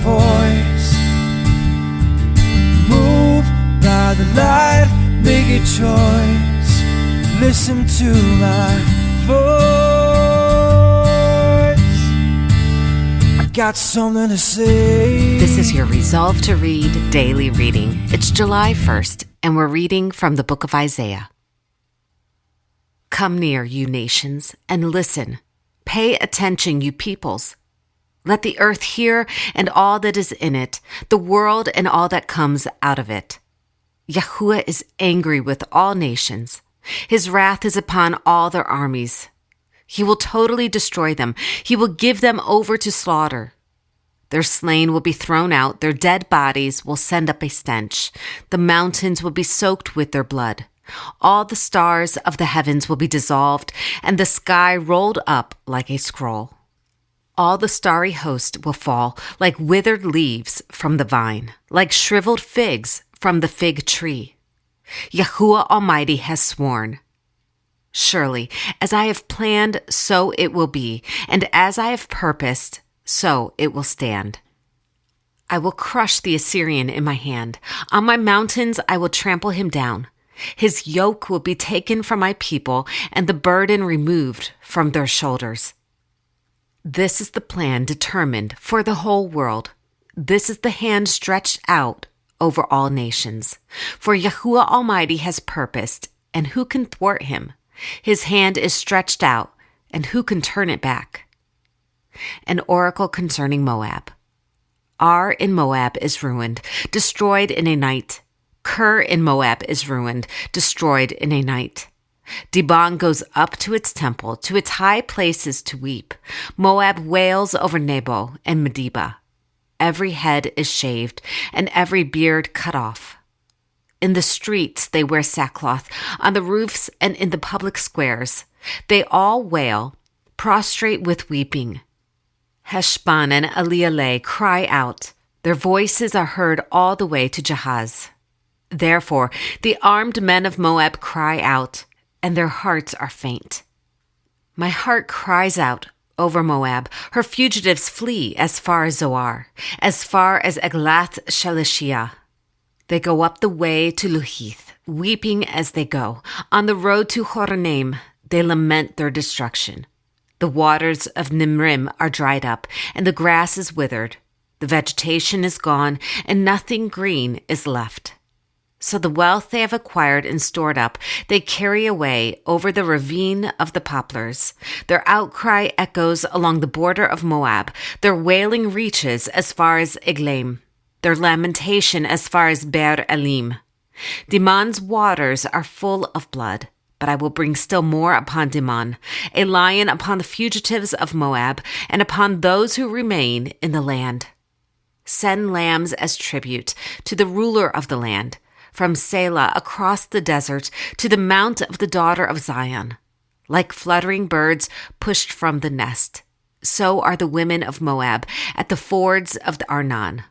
voice. Move by the light, make a choice. Listen to my voice. I got something to say. This is your Resolve to Read daily reading. It's July 1st, and we're reading from the book of Isaiah. Come near, you nations, and listen. Pay attention, you peoples. Let the earth hear and all that is in it, the world and all that comes out of it. Yahuwah is angry with all nations. His wrath is upon all their armies. He will totally destroy them. He will give them over to slaughter. Their slain will be thrown out. Their dead bodies will send up a stench. The mountains will be soaked with their blood. All the stars of the heavens will be dissolved, and the sky rolled up like a scroll. All the starry host will fall like withered leaves from the vine, like shriveled figs from the fig tree. Yahuwah Almighty has sworn, surely, as I have planned, so it will be, and as I have purposed, so it will stand. I will crush the Assyrian in my hand. On my mountains I will trample him down. His yoke will be taken from my people, and the burden removed from their shoulders. This is the plan determined for the whole world. This is the hand stretched out over all nations. For Yahuwah Almighty has purposed, and who can thwart him? His hand is stretched out, and who can turn it back? An oracle concerning Moab. Ar in Moab is ruined, destroyed in a night. Ker in Moab is ruined, destroyed in a night. Dibon goes up to its temple, to its high places to weep. Moab wails over Nebo and Medeba. Every head is shaved, and every beard cut off. In the streets they wear sackcloth, on the roofs and in the public squares. They all wail, prostrate with weeping. Heshbon and Elealeh cry out. Their voices are heard all the way to Jahaz. Therefore, the armed men of Moab cry out, and their hearts are faint. My heart cries out over Moab. Her fugitives flee as far as Zoar, as far as Eglath Shalishiyah. They go up the way to Luhith, weeping as they go. On the road to Horonaim, they lament their destruction. The waters of Nimrim are dried up, and the grass is withered. The vegetation is gone, and nothing green is left. So the wealth they have acquired and stored up, they carry away over the ravine of the poplars. Their outcry echoes along the border of Moab. Their wailing reaches as far as Eglaim, their lamentation as far as Beer Elim. Dimon's waters are full of blood, but I will bring still more upon Dimon, a lion upon the fugitives of Moab, and upon those who remain in the land. Send lambs as tribute to the ruler of the land, from Selah across the desert to the mount of the daughter of Zion. Like fluttering birds pushed from the nest, so are the women of Moab at the fords of the Arnon.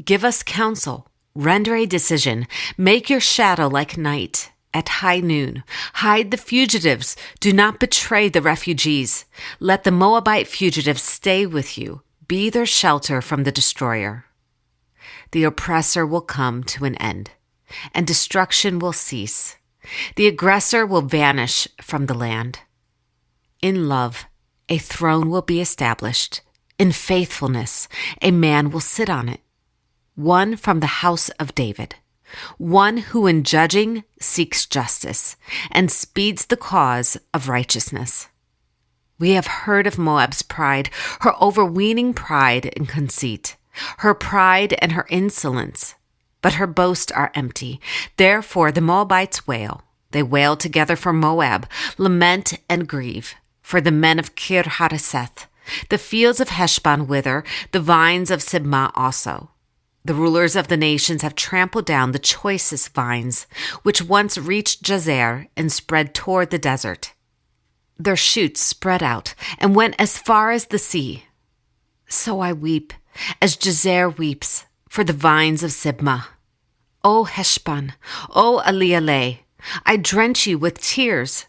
Give us counsel, render a decision, make your shadow like night. At high noon, hide the fugitives, do not betray the refugees. Let the Moabite fugitives stay with you, be their shelter from the destroyer. The oppressor will come to an end, and destruction will cease. The aggressor will vanish from the land. In love, a throne will be established. In faithfulness, a man will sit on it. One from the house of David. One who in judging seeks justice and speeds the cause of righteousness. We have heard of Moab's pride, her overweening pride and conceit, her pride and her insolence. But her boasts are empty. Therefore the Moabites wail. They wail together for Moab, lament and grieve. For the men of Kir Hareseth, the fields of Heshbon wither, the vines of Sibmah also. The rulers of the nations have trampled down the choicest vines, which once reached Jazer and spread toward the desert. Their shoots spread out and went as far as the sea. So I weep, as Jazer weeps, for the vines of Sibmah. O Heshbon, O Elealeh, I drench you with tears.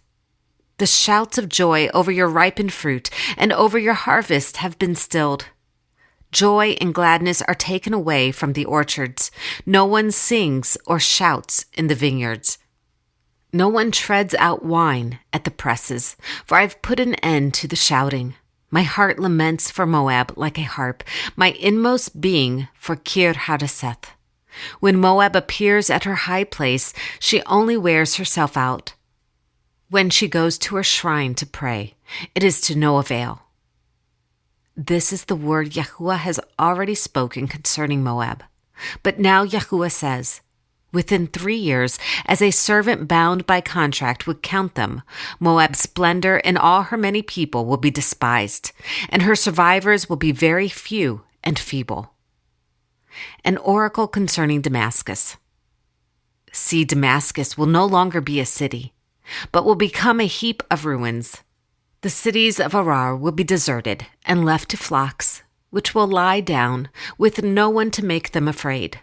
The shouts of joy over your ripened fruit and over your harvest have been stilled. Joy and gladness are taken away from the orchards. No one sings or shouts in the vineyards. No one treads out wine at the presses, for I've put an end to the shouting. My heart laments for Moab like a harp, my inmost being for Kir Hadaseth. When Moab appears at her high place, she only wears herself out. When she goes to her shrine to pray, it is to no avail. This is the word Yahuwah has already spoken concerning Moab. But now Yahuwah says, within 3 years, as a servant bound by contract would count them, Moab's splendor and all her many people will be despised, and her survivors will be very few and feeble. An oracle concerning Damascus. See, Damascus will no longer be a city, but will become a heap of ruins. The cities of Arar will be deserted and left to flocks, which will lie down with no one to make them afraid.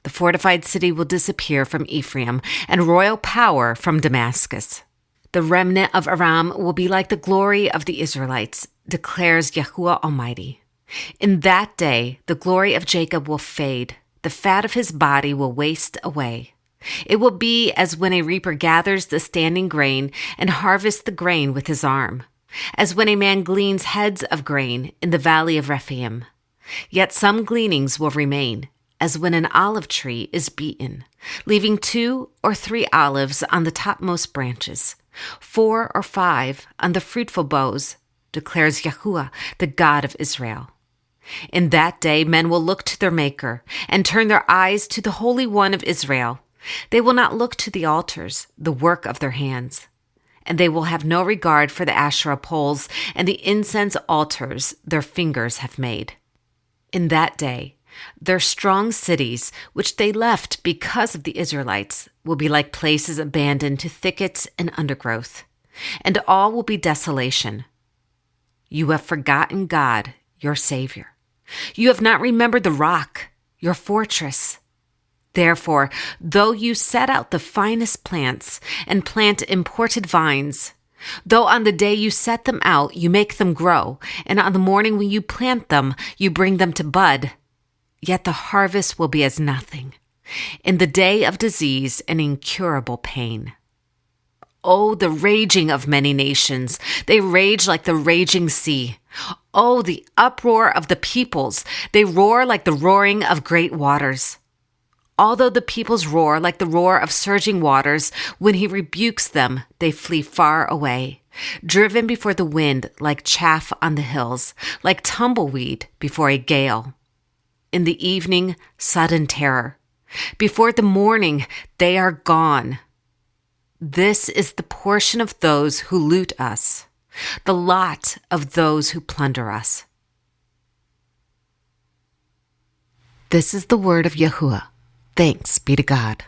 The fortified city will disappear from Ephraim and royal power from Damascus. The remnant of Aram will be like the glory of the Israelites, declares Yahuwah Almighty. In that day, the glory of Jacob will fade. The fat of his body will waste away. It will be as when a reaper gathers the standing grain and harvests the grain with his arm, as when a man gleans heads of grain in the valley of Rephaim. Yet some gleanings will remain, as when an olive tree is beaten, leaving 2 or 3 olives on the topmost branches, 4 or 5 on the fruitful boughs, declares Yahuwah, the God of Israel. In that day men will look to their Maker and turn their eyes to the Holy One of Israel. They will not look to the altars, the work of their hands. And they will have no regard for the Asherah poles and the incense altars their fingers have made. In that day, their strong cities, which they left because of the Israelites, will be like places abandoned to thickets and undergrowth, and all will be desolation. You have forgotten God, your Savior. You have not remembered the rock, your fortress. Therefore, though you set out the finest plants and plant imported vines, though on the day you set them out you make them grow, and on the morning when you plant them you bring them to bud, yet the harvest will be as nothing, in the day of disease and incurable pain. Oh, the raging of many nations! They rage like the raging sea. Oh, the uproar of the peoples! They roar like the roaring of great waters. Although the peoples roar like the roar of surging waters, when he rebukes them, they flee far away, driven before the wind like chaff on the hills, like tumbleweed before a gale. In the evening, sudden terror. Before the morning, they are gone. This is the portion of those who loot us, the lot of those who plunder us. This is the word of Yahuwah. Thanks be to God.